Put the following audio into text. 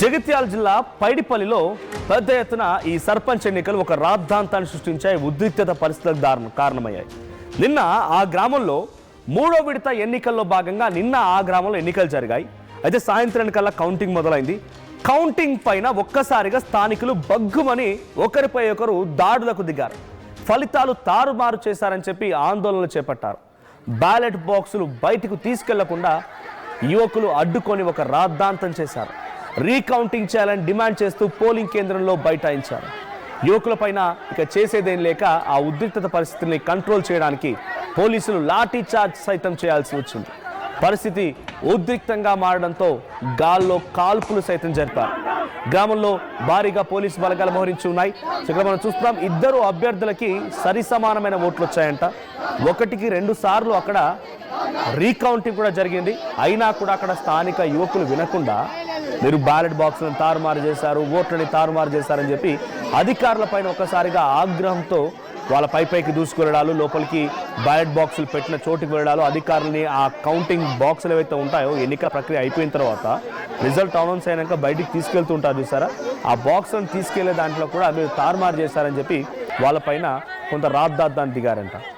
జగిత్యాల జిల్లా పైడిపల్లిలో పెద్ద ఎత్తున ఈ సర్పంచ్ ఎన్నికలు ఒక రాద్ధాంతాన్ని సృష్టించాయి. ఉద్రిక్తత పరిస్థితులకు కారణమయ్యాయి. నిన్న ఆ గ్రామంలో మూడో విడత ఎన్నికల్లో భాగంగా ఆ గ్రామంలో ఎన్నికలు జరిగాయి. అయితే సాయంత్రం కల్లా కౌంటింగ్ మొదలైంది. కౌంటింగ్ పైన ఒక్కసారిగా స్థానికులు బగ్గుమని ఒకరిపై ఒకరు దాడులకు దిగారు. ఫలితాలు తారుమారు చేశారని చెప్పి ఆందోళనలు చేపట్టారు. బ్యాలెట్ బాక్సులు బయటకు తీసుకెళ్లకుండా యువకులు అడ్డుకొని ఒక రాద్ధాంతం చేశారు. రీకౌంటింగ్ చేయాలని డిమాండ్ చేస్తూ పోలింగ్ కేంద్రంలో బైఠాయించారు. యువకులపైన ఇక చేసేదేం లేక ఆ ఉద్రిక్తత పరిస్థితిని కంట్రోల్ చేయడానికి పోలీసులు లాఠీ చార్జ్ సైతం చేయాల్సి వచ్చింది. పరిస్థితి ఉద్రిక్తంగా మారడంతో గాల్లో కాల్పులు సైతం జరిపారు. గ్రామంలో భారీగా పోలీసు బలగాలు మోహరించి ఉన్నాయి. ఇక్కడ మనం చూస్తున్నాం, ఇద్దరు అభ్యర్థులకి సరి సమానమైన ఓట్లు వచ్చాయంట. 1-2 సార్లు అక్కడ రీకౌంటింగ్ కూడా జరిగింది. అయినా కూడా అక్కడ స్థానిక యువకులు వినకుండా మీరు బ్యాలెట్ బాక్సులను తారుమారు చేశారు, ఓట్లని తారుమారు చేశారని చెప్పి అధికారులపైన ఒక్కసారిగా ఆగ్రహంతో వాళ్ళ పైకి దూసుకెళ్ళడాలు, లోపలికి బ్యాలెట్ బాక్సులు పెట్టిన చోటుకి వెళ్ళడాలు, అధికారులని ఆ కౌంటింగ్ బాక్సులు ఏవైతే ఉంటాయో ఎన్నికల ప్రక్రియ అయిపోయిన తర్వాత రిజల్ట్ అనౌన్స్ అయినాక బయటికి తీసుకెళ్తూ ఉంటారు చూసారా, ఆ బాక్సులను తీసుకెళ్లే దాంట్లో కూడా మీరు తారుమారు చేశారని చెప్పి వాళ్ళపైన కొంత రాద్ధాంతాన్ని దిగారంట.